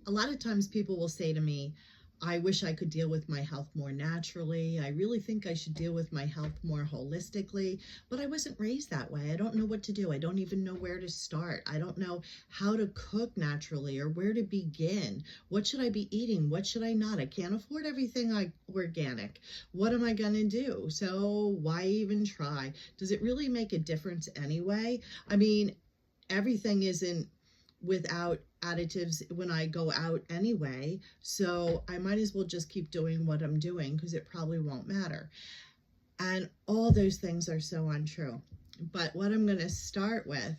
A lot of times people will say to me, I wish I could deal with my health more naturally. I really think I should deal with my health more holistically, but I wasn't raised that way. I don't know what to do. I don't even know where to start. I don't know how to cook naturally or where to begin. What should I be eating? What should I not? I can't afford everything organic. What am I going to do? So why even try? Does it really make a difference anyway? I mean, everything isn't without additives when I go out anyway, so I might as well just keep doing what I'm doing because it probably won't matter. And all those things are so untrue. But what I'm going to start with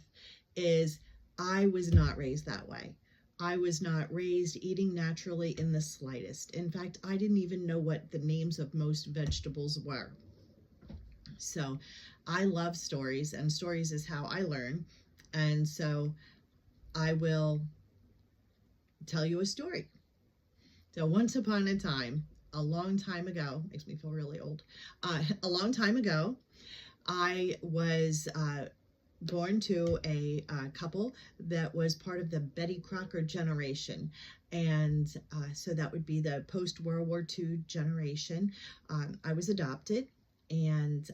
is I was not raised that way. I was not raised eating naturally in the slightest. In fact, I didn't even know what the names of most vegetables were. So I love stories, and stories is how I learn. And so I will tell you a story. So once upon a time, a long time ago, makes me feel really old, a long time ago, I was born to a couple that was part of the Betty Crocker generation. And so that would be the post-World War II generation. I was adopted, and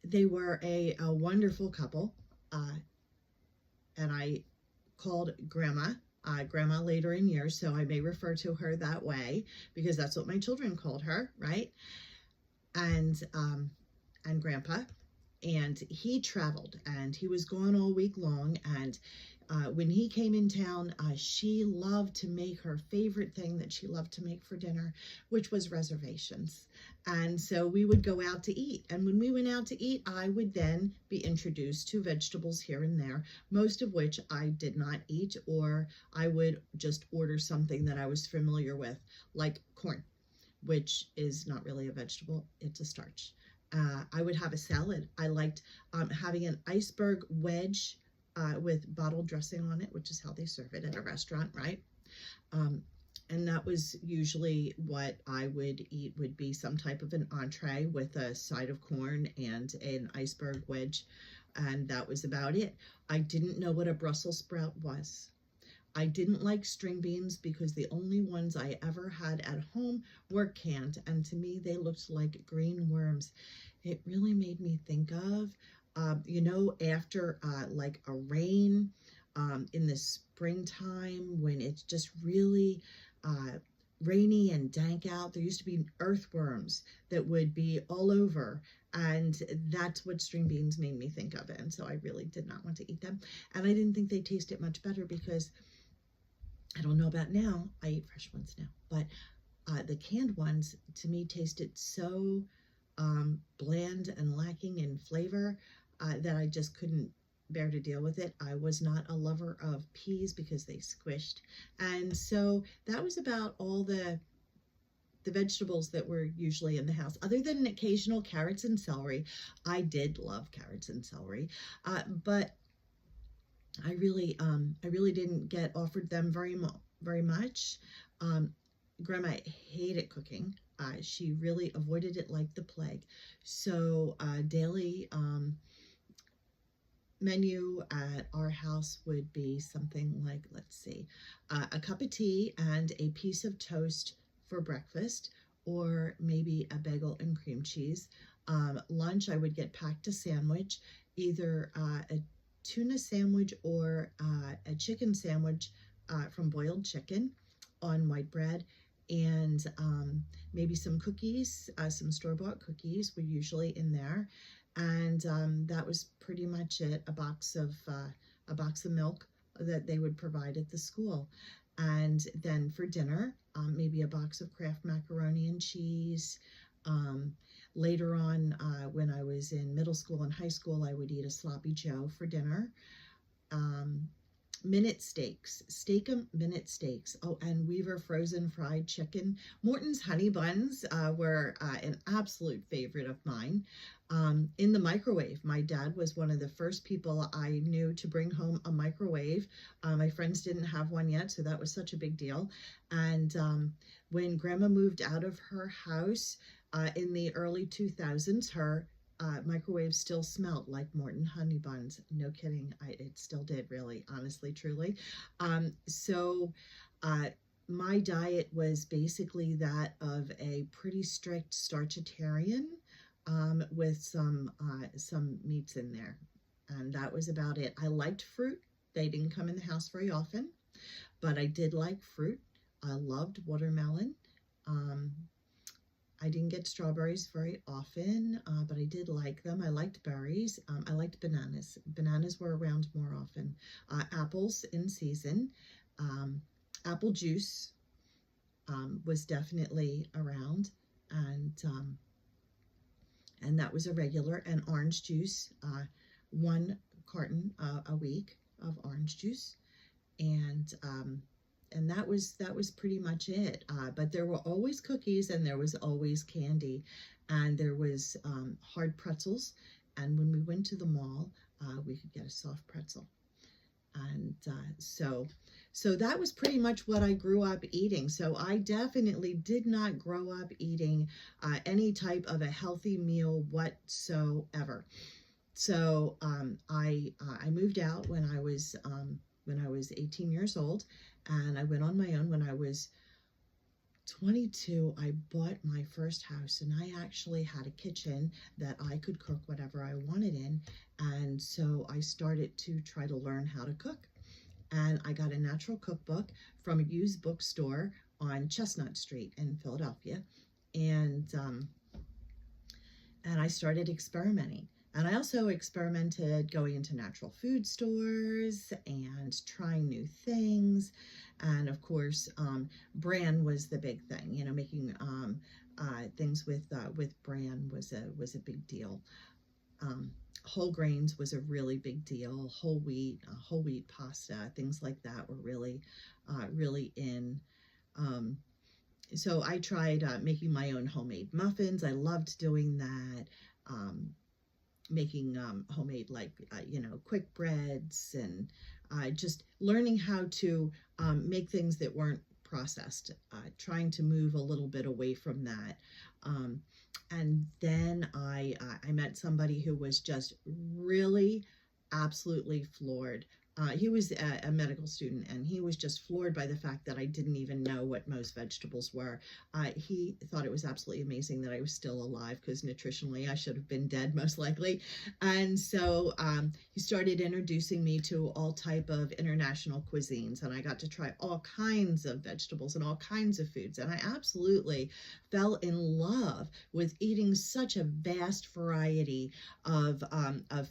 they were a wonderful couple. And I called Grandma, Grandma later in years, so I may refer to her that way because that's what my children called her, right? And Grandpa, and he traveled, and he was gone all week long, and when he came in town, she loved to make her favorite thing that she loved to make for dinner, which was reservations. And so we would go out to eat. And when we went out to eat, I would then be introduced to vegetables here and there, most of which I did not eat, or I would just order something that I was familiar with, like corn, which is not really a vegetable, it's a starch. I would have a salad. I liked having an iceberg wedge with bottled dressing on it, which is how they serve it at a restaurant, right? And that was usually what I would eat, would be some type of an entree with a side of corn and an iceberg wedge, and that was about it. I didn't know what a Brussels sprout was. I didn't like string beans because the only ones I ever had at home were canned, and to me they looked like green worms. It really made me think of, after like a rain in the springtime when it's just really rainy and dank out, there used to be earthworms that would be all over, and that's what string beans made me think of. And so I really did not want to eat them, and I didn't think they tasted much better because I don't know about now, I eat fresh ones now, but the canned ones to me tasted so bland and lacking in flavor that I just couldn't bear to deal with it. I was not a lover of peas because they squished. And so that was about all the vegetables that were usually in the house, other than occasional carrots and celery. I did love carrots and celery, but I really didn't get offered them very much. Grandma hated cooking. She really avoided it like the plague. So daily menu at our house would be something like, let's see, a cup of tea and a piece of toast for breakfast, or maybe a bagel and cream cheese. Lunch, I would get packed a sandwich, either a tuna sandwich or a chicken sandwich from boiled chicken on white bread, and maybe some cookies, some store-bought cookies were usually in there, and that was pretty much it. A box of milk that they would provide at the school, and then for dinner, maybe a box of Kraft macaroni and cheese. Later on, when I was in middle school and high school, I would eat a sloppy Joe for dinner. Minute steaks, steak-'em minute steaks. Oh, and Weaver frozen fried chicken. Morton's honey buns were an absolute favorite of mine. In the microwave, my dad was one of the first people I knew to bring home a microwave. My friends didn't have one yet, so that was such a big deal. And when Grandma moved out of her house in the early 2000s, her microwave still smelled like Morton honey buns. No kidding. It still did, really, honestly, truly. So my diet was basically that of a pretty strict starchitarian, with some meats in there. And that was about it. I liked fruit. They didn't come in the house very often, but I did like fruit. I loved watermelon. Um, I didn't get strawberries very often, but I did like them. I liked berries. I liked bananas. Bananas were around more often. Apples in season. Um, Apple juice was definitely around, and that was a regular. And orange juice, 1 carton a week of orange juice, and that was pretty much it. But there were always cookies, and there was always candy, and there was hard pretzels. And when we went to the mall, we could get a soft pretzel. And so that was pretty much what I grew up eating. So I definitely did not grow up eating any type of a healthy meal whatsoever. So I moved out when I was 18 years old, and I went on my own when I was 22. I bought my first house, and I actually had a kitchen that I could cook whatever I wanted in. And so I started to try to learn how to cook. And I got a natural cookbook from a used bookstore on Chestnut Street in Philadelphia. And I started experimenting. And I also experimented going into natural food stores and trying new things. And of course, bran was the big thing. You know, making things with bran was a big deal. Whole grains was a really big deal. Whole wheat pasta, things like that were really in. So I tried making my own homemade muffins. I loved doing that. Making homemade, like, quick breads, and just learning how to make things that weren't processed, trying to move a little bit away from that. And then I met somebody who was just really absolutely floored. He was a medical student, and he was just floored by the fact that I didn't even know what most vegetables were. He thought it was absolutely amazing that I was still alive, because nutritionally I should have been dead, most likely. And so he started introducing me to all type of international cuisines, and I got to try all kinds of vegetables and all kinds of foods. And I absolutely fell in love with eating such a vast variety of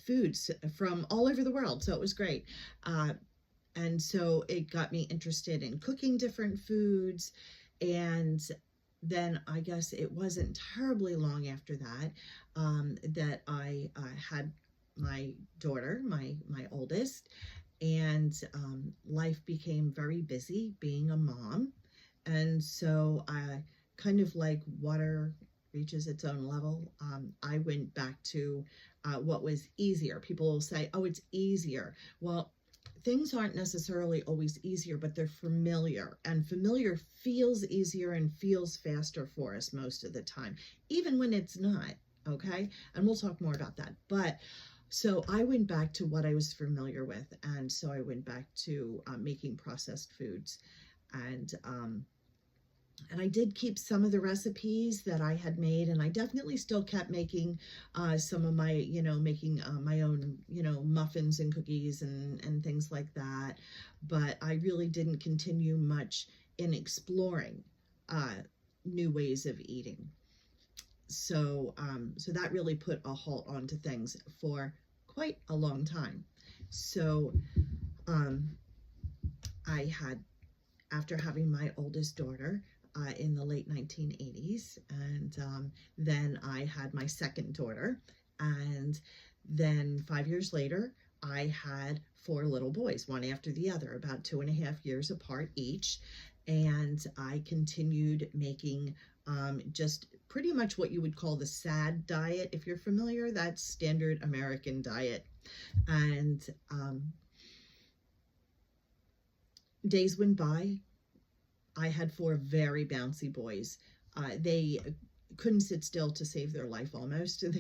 foods from all over the world. So it was great. And so it got me interested in cooking different foods. And then I guess it wasn't terribly long after that that I had my daughter, my oldest, and life became very busy being a mom. And so kind of like water reaches its own level, I went back to what was easier. People will say, oh, it's easier. Well, things aren't necessarily always easier, but they're familiar, and familiar feels easier and feels faster for us most of the time, even when it's not, okay? And we'll talk more about that. But so I went back to what I was familiar with, and so I went back to making processed foods. And I did keep some of the recipes that I had made, and I definitely still kept making some of my, making my own, muffins and cookies and things like that. But I really didn't continue much in exploring new ways of eating. So, so that really put a halt onto things for quite a long time. So, I had, after having my oldest daughter, in the late 1980s. And then I had my second daughter. And then 5 years later, I had 4 little boys, one after the other, about 2.5 years apart each. And I continued making just pretty much what you would call the SAD diet. If you're familiar, that's standard American diet. And days went by. I had 4 very bouncy boys. They couldn't sit still to save their life almost. And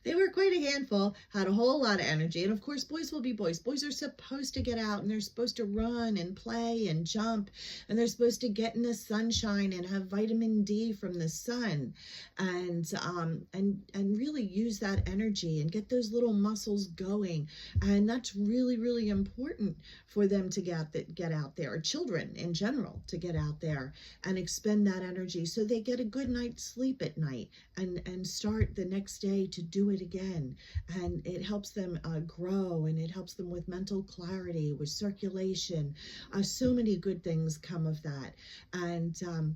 they were quite a handful, had a whole lot of energy. And of course, boys will be boys. Boys are supposed to get out and they're supposed to run and play and jump, and they're supposed to get in the sunshine and have vitamin D from the sun, and really use that energy and get those little muscles going. And that's really, really important for them to get out there, or children in general, to get out there and expend that energy so they get a good night's sleep at night, and start the next day to do it again. And it helps them grow, and it helps them with mental clarity, with circulation. So many good things come of that. And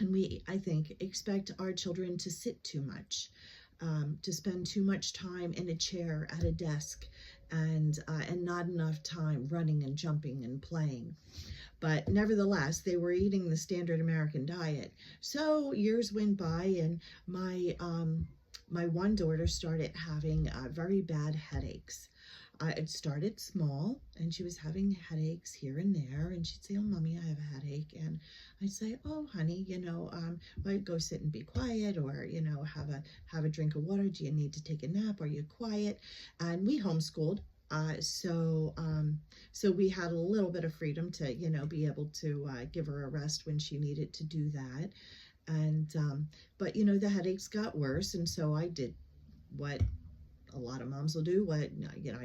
we, I think, expect our children to sit too much, to spend too much time in a chair at a desk, and not enough time running and jumping and playing. But nevertheless, they were eating the standard American diet. So years went by, and my one daughter started having very bad headaches. It started small, and she was having headaches here and there, and she'd say, "Oh, Mommy, I have a headache." And I'd say, "Oh, honey, well, go sit and be quiet, or, have a drink of water. Do you need to take a nap? Are you quiet?" And we homeschooled. So we had a little bit of freedom to, be able to give her a rest when she needed to do that. But the headaches got worse, and so I did what a lot of moms will do. I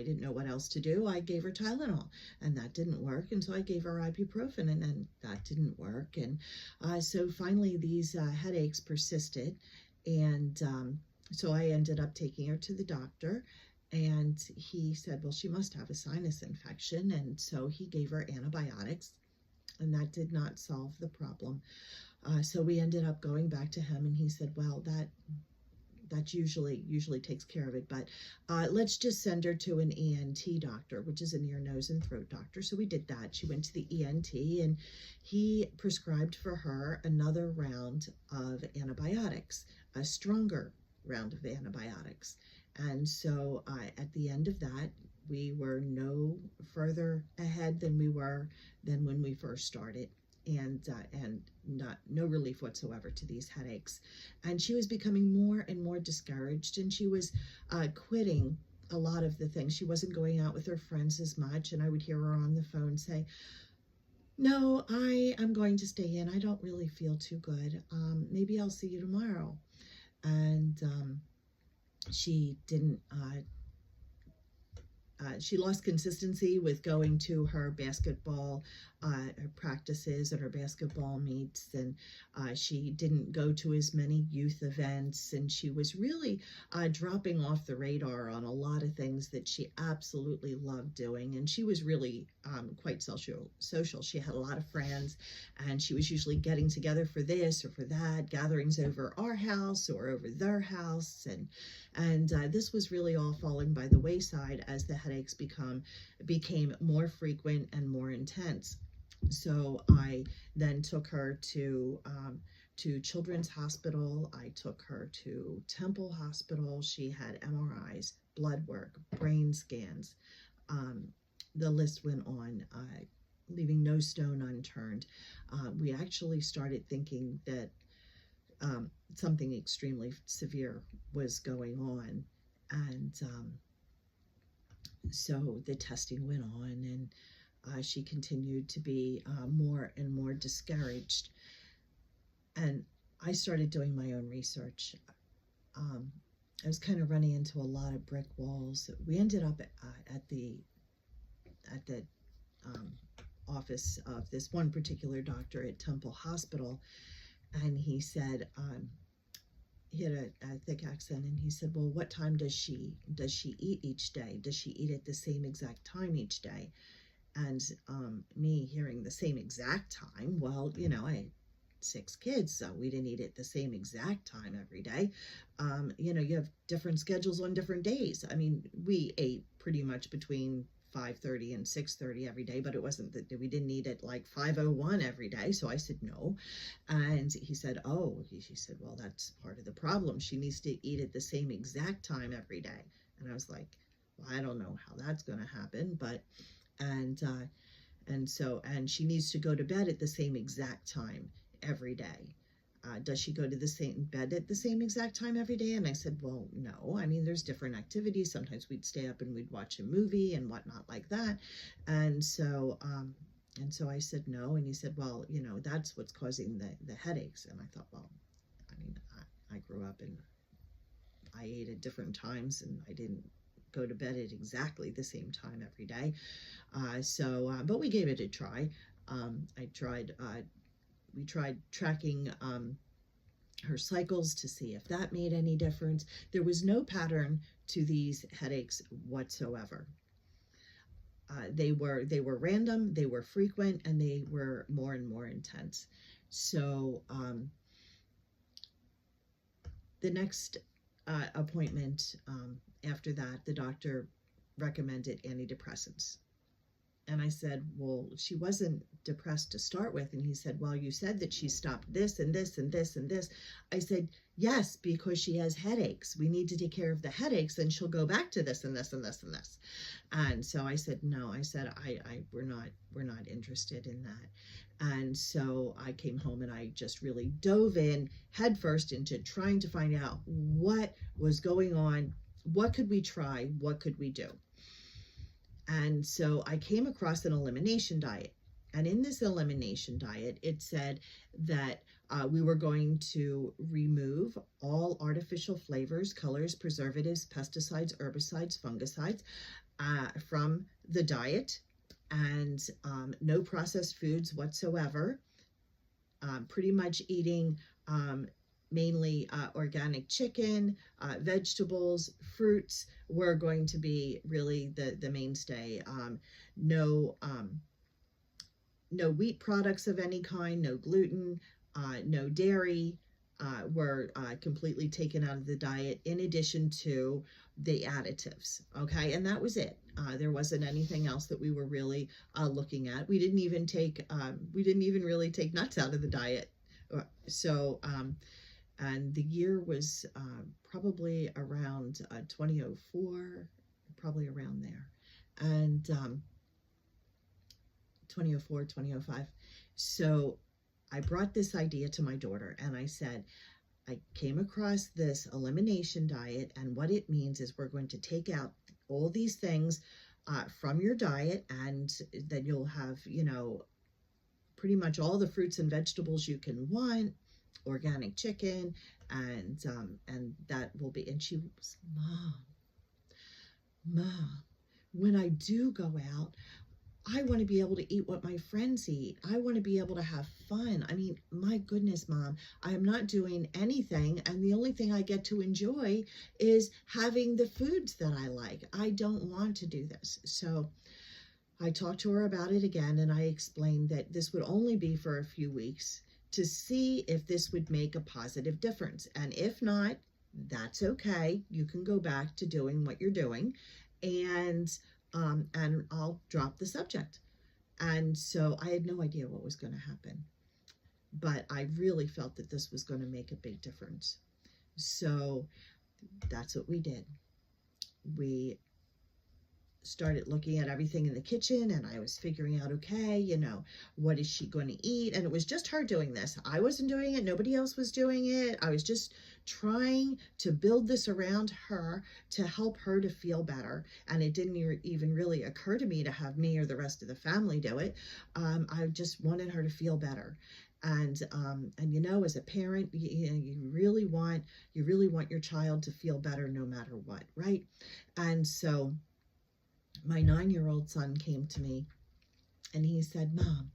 didn't know what else to do. I gave her Tylenol, and that didn't work. And so I gave her ibuprofen, and then that didn't work. And so finally these headaches persisted. And so I ended up taking her to the doctor, and he said, well, she must have a sinus infection. And so he gave her antibiotics, and that did not solve the problem. So we ended up going back to him, and he said, well, that usually takes care of it, but let's just send her to an ENT doctor, which is an ear, nose, and throat doctor. So we did that. She went to the ENT, and he prescribed for her another round of antibiotics, a stronger round of antibiotics. And so at the end of that, we were no further ahead than when we first started. And no relief whatsoever to these headaches. And she was becoming more and more discouraged, and she was quitting a lot of the things. She wasn't going out with her friends as much, and I would hear her on the phone say, "No, I'm going to stay in. I don't really feel too good. Maybe I'll see you tomorrow." And she didn't she lost consistency with going to her basketball practices and her basketball meets, and she didn't go to as many youth events, and she was really dropping off the radar on a lot of things that she absolutely loved doing. And she was really quite social. She had a lot of friends, and she was usually getting together for this or for that, gatherings over our house or over their house, and this was really all falling by the wayside as the headaches became more frequent and more intense. So I then took her to Children's Hospital. I took her to Temple Hospital. She had MRIs, blood work, brain scans. The list went on, leaving no stone unturned. We actually started thinking that something extremely severe was going on. And so the testing went on, and she continued to be more and more discouraged. And I started doing my own research. I was kind of running into a lot of brick walls. We ended up at the office of this one particular doctor at Temple Hospital, and he said, he had a thick accent, and he said, well, what time does she eat each day? Does she eat at the same exact time each day? And me hearing the same exact time, well, I had 6 kids, so we didn't eat at the same exact time every day. You have different schedules on different days. I mean, we ate pretty much between 5:30 and 6:30 every day, but it wasn't that we didn't eat at like 5:01 every day. So I said no. And he said, oh, he said, well, that's part of the problem. She needs to eat at the same exact time every day. And I was like, well, I don't know how that's going to happen, but and she needs to go to bed at the same exact time every day. does she go to the same bed at the same exact time every day? And I said, well, no. I mean, there's different activities. Sometimes we'd stay up and we'd watch a movie and whatnot like that. And so, I said no. And he said, well, that's what's causing the headaches. And I thought, well, I mean, I grew up and I ate at different times and I didn't go to bed at exactly the same time every day. But we gave it a try. We tried tracking her cycles to see if that made any difference. There was no pattern to these headaches whatsoever. They were random, they were frequent, and they were more and more intense. So the next appointment after that, the doctor recommended antidepressants. And I said, well, she wasn't depressed to start with. And he said, well, you said that she stopped this and this and this and this. I said, yes, because she has headaches. We need to take care of the headaches, and she'll go back to this and this and this and this. And so I said, no, I said, we're not interested in that. And so I came home and I just really dove in headfirst into trying to find out what was going on. What could we try? What could we do? And so I came across an elimination diet. And in this elimination diet, it said that we were going to remove all artificial flavors, colors, preservatives, pesticides, herbicides, fungicides from the diet, and no processed foods whatsoever. Pretty much eating mainly organic chicken, vegetables, fruits were going to be really the mainstay. No wheat products of any kind, no gluten, no dairy were completely taken out of the diet, in addition to the additives. Okay, and that was it. There wasn't anything else that we were really looking at. We didn't even really take nuts out of the diet. So and the year was probably around 2004, probably around there, and 2004, 2005. So I brought this idea to my daughter, and I said, I came across this elimination diet, and what it means is we're going to take out all these things from your diet, and then you'll have, pretty much all the fruits and vegetables you can want, organic chicken, and that will be. And she was, Mom, when I do go out, I want to be able to eat what my friends eat. I want to be able to have fun. I mean, my goodness, Mom, I am not doing anything, and the only thing I get to enjoy is having the foods that I like. I don't want to do this. So I talked to her about it again, and I explained that this would only be for a few weeks to see if this would make a positive difference. And if not, that's okay. You can go back to doing what you're doing, and I'll drop the subject. And so I had no idea what was going to happen, but I really felt that this was going to make a big difference. So that's what we did. We started looking at everything in the kitchen, and I was figuring out, okay, what is she going to eat? And it was just her doing this. I wasn't doing it. Nobody else was doing it. I was just trying to build this around her to help her to feel better. And it didn't even really occur to me to have me or the rest of the family do it. I just wanted her to feel better. And as a parent, you really want your child to feel better no matter what, right? And so my 9-year-old son came to me and he said, Mom,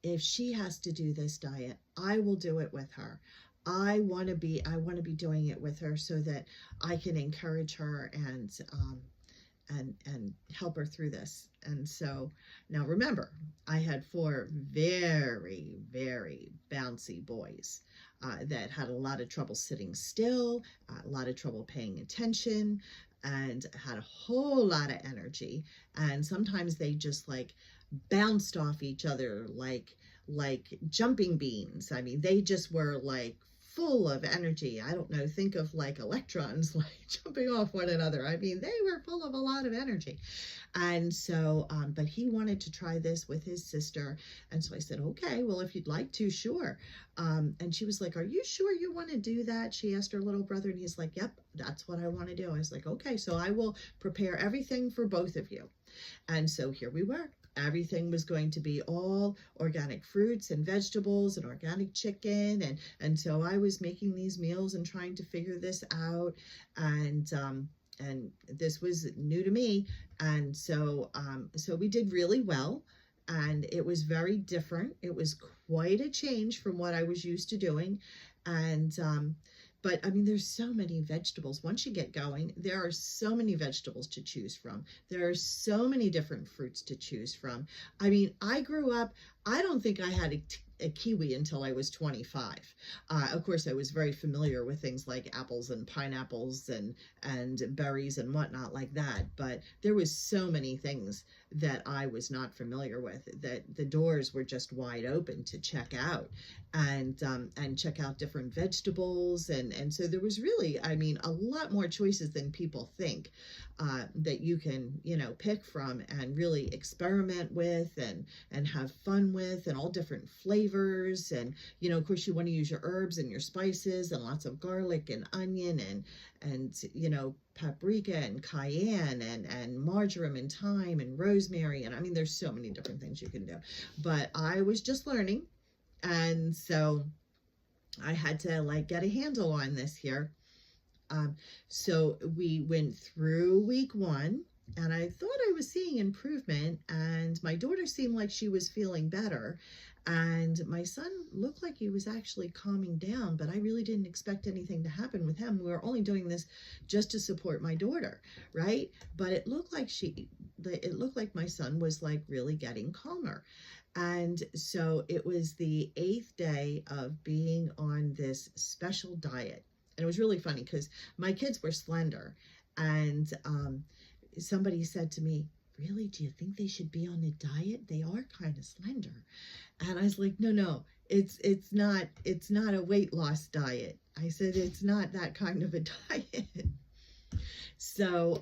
if she has to do this diet, I will do it with her. I want to be doing it with her so that I can encourage her and help her through this. And so now remember, I had 4 very, very bouncy boys that had a lot of trouble sitting still, a lot of trouble paying attention, and had a whole lot of energy. And sometimes they just bounced off each other like jumping beans. I mean, they just were full of energy. I don't know, think of like electrons like jumping off one another. I mean, they were full of a lot of energy. And so, but he wanted to try this with his sister. And so I said, okay, well, if you'd like to, sure. And she was like, are you sure you want to do that? She asked her little brother, and he's like, yep, that's what I want to do. I was like, okay, so I will prepare everything for both of you. And so here we were. Everything was going to be all organic fruits and vegetables and organic chicken. And so I was making these meals and trying to figure this out. And this was new to me. And so, so we did really well. And it was very different. It was quite a change from what I was used to doing. And, but I mean, there's so many vegetables. Once you get going, there are so many vegetables to choose from. There are so many different fruits to choose from. I mean, I grew up, I don't think I had a kiwi until I was 25. Of course, I was very familiar with things like apples and pineapples and berries and whatnot like that. But there was so many things that I was not familiar with, that the doors were just wide open to check out and check out different vegetables. And so there was really, I mean, a lot more choices than people think that you can, you know, pick from and really experiment with and have fun with, and all different flavors. And, you know, of course, you want to use your herbs and your spices and lots of garlic and onion and you know, paprika and cayenne and marjoram and thyme and rosemary. And I mean, there's so many different things you can do. But I was just learning. And so I had to like get a handle on this here. So we went through week 1, and I thought I was seeing improvement, and my daughter seemed like she was feeling better, and my son looked like he was actually calming down, but I really didn't expect anything to happen with him. We were only doing this just to support my daughter, right? But it looked like my son was like really getting calmer. And so it was the 8th day of being on this special diet. And it was really funny because my kids were slender, and somebody said to me, really, do you think they should be on a diet? They are kind of slender. And I was like, no, it's not a weight loss diet. I said, it's not that kind of a diet. So,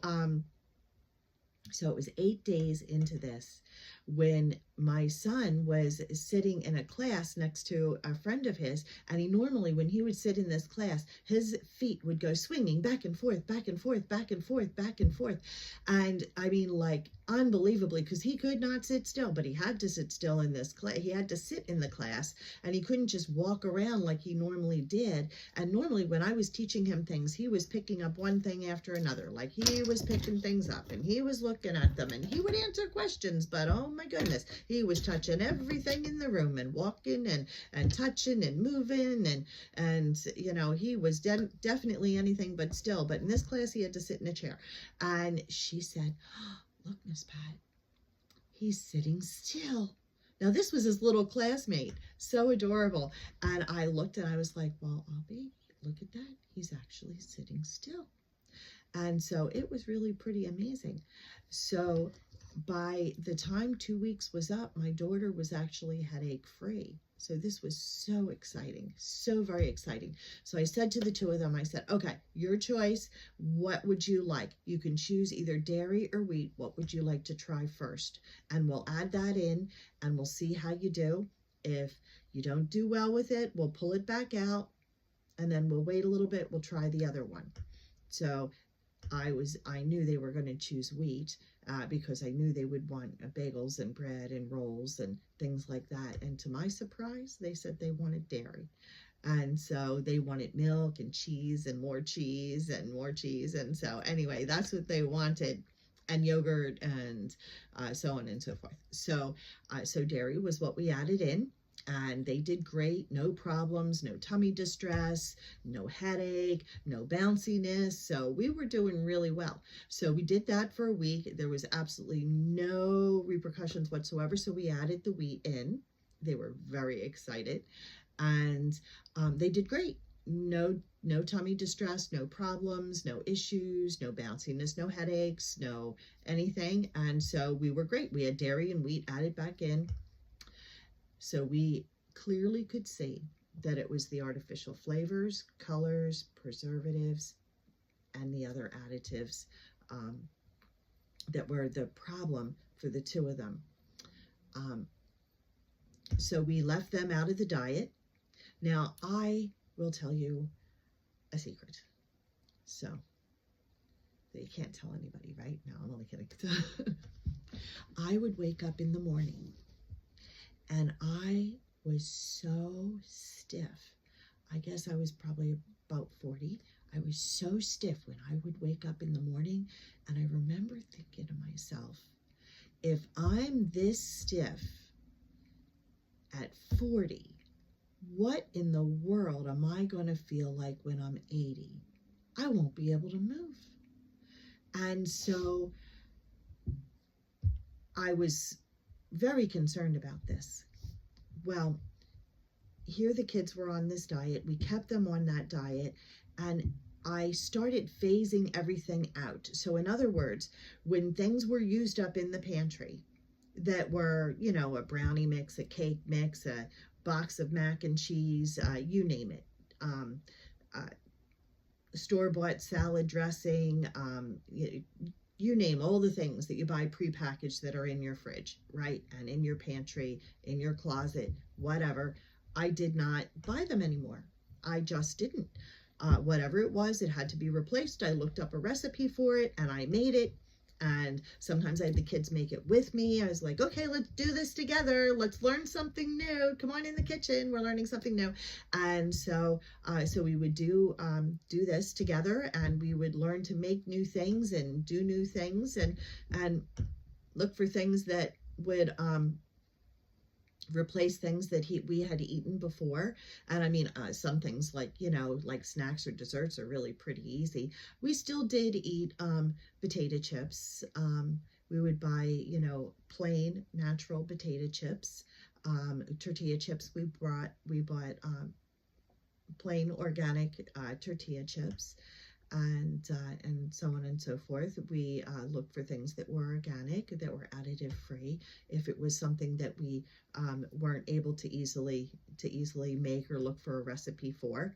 so it was 8 days into this when my son was sitting in a class next to a friend of his, and he normally, when he would sit in this class, his feet would go swinging back and forth, back and forth, back and forth, back and forth. And I mean, like, unbelievably, because he could not sit still, but he had to sit still in this class. He had to sit in the class, and he couldn't just walk around like he normally did. And normally when I was teaching him things, he was picking up one thing after another. Like, he was picking things up, and he was looking at them, and he would answer questions, but oh my goodness, he was touching everything in the room and walking and touching and moving, and you know, he was definitely anything but still. But in this class, he had to sit in a chair. And she said, oh, look, Miss Pat, he's sitting still. Now, this was his little classmate. So adorable. And I looked and I was like, well, Albie, look at that. He's actually sitting still. And so it was really pretty amazing. So by the time 2 weeks was up, my daughter was actually headache free. So this was so exciting, so very exciting. So I said to the two of them, I said, okay, your choice. What would you like? You can choose either dairy or wheat. What would you like to try first? And we'll add that in, and we'll see how you do. If you don't do well with it, we'll pull it back out, and then we'll wait a little bit. We'll try the other one. So I knew they were going to choose wheat because I knew they would want bagels and bread and rolls and things like that. And to my surprise, they said they wanted dairy. And so they wanted milk and cheese and more cheese and more cheese. And so anyway, that's what they wanted. And yogurt and so on and so forth. So, so dairy was what we added in. And they did great, no problems, no tummy distress, no headache, no bounciness. So we were doing really well. So we did that for a week. There was absolutely no repercussions whatsoever. So we added the wheat in. They were very excited, and they did great. No tummy distress, no problems, no issues, no bounciness, no headaches, no anything. And so we were great. We had dairy and wheat added back in. So we clearly could see that it was the artificial flavors, colors, preservatives, and the other additives that were the problem for the two of them. So we left them out of the diet. Now, I will tell you a secret. So, you can't tell anybody, right? No, I'm only kidding. I would wake up in the morning and I was so stiff. I guess I was probably about 40. I was so stiff when I would wake up in the morning, and I remember thinking to myself, if I'm this stiff at 40, what in the world am I going to feel like when I'm 80? I won't be able to move. And so I was very concerned about this. Well, here the kids were on this diet. We kept them on that diet, and I started phasing everything out. So in other words, when things were used up in the pantry that were, you know, a brownie mix, a cake mix, a box of mac and cheese, you name it, store-bought salad dressing, you name all the things that you buy prepackaged that are in your fridge, right? And in your pantry, in your closet, whatever. I did not buy them anymore. I just didn't. Whatever it was, it had to be replaced. I looked up a recipe for it and I made it. And sometimes I had the kids make it with me. I was like, okay, let's do this together. Let's learn something new. Come on in the kitchen. We're learning something new. And so we would do this together, and we would learn to make new things and do new things and look for things that would replace things that we had eaten before. And I mean, some things like, you know, like snacks or desserts are really pretty easy. We still did eat potato chips. We would buy, you know, plain natural potato chips. Tortilla chips, we bought plain organic tortilla chips. And so on and so forth. We looked for things that were organic, that were additive free. If it was something that we weren't able to easily make or look for a recipe for.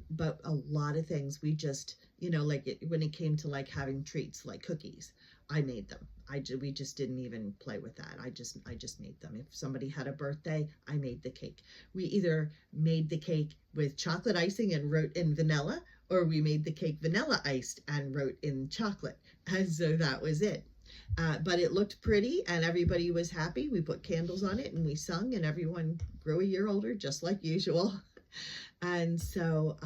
But a lot of things we just, you know, like when it came to like having treats like cookies, I made them. We just didn't even play with that. I just made them. If somebody had a birthday, I made the cake. We either made the cake with chocolate icing and wrote in vanilla, or we made the cake vanilla iced and wrote in chocolate. And so that was it. But it looked pretty and everybody was happy. We put candles on it and we sung, and everyone grew a year older, just like usual. And so,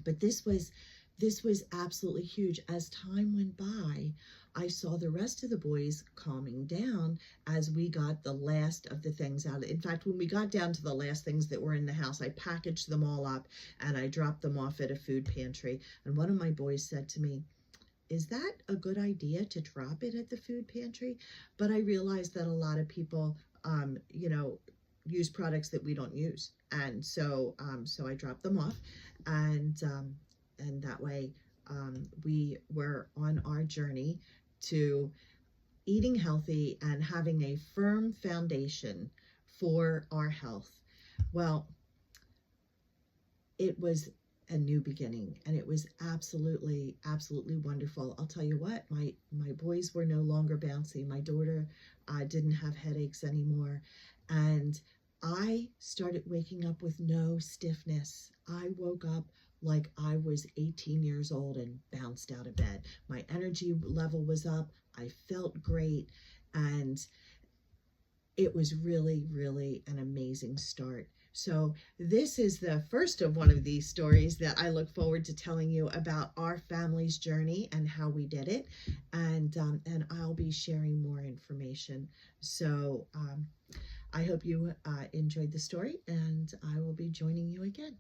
but this was absolutely huge. As time went by, I saw the rest of the boys calming down as we got the last of the things out. In fact, when we got down to the last things that were in the house, I packaged them all up and I dropped them off at a food pantry. And one of my boys said to me, "Is that a good idea to drop it at the food pantry?" But I realized that a lot of people, you know, use products that we don't use. And so, so I dropped them off, and that way we were on our journey to eating healthy and having a firm foundation for our health. Well, it was a new beginning, and it was absolutely wonderful. I'll tell you what, my boys were no longer bouncy. My daughter didn't have headaches anymore, and I started waking up with no stiffness. I woke up like I was 18 years old and bounced out of bed. My energy level was up. I felt great. And it was really, really an amazing start. So this is the first of one of these stories that I look forward to telling you about our family's journey and how we did it. And I'll be sharing more information. So I hope you enjoyed the story, and I will be joining you again.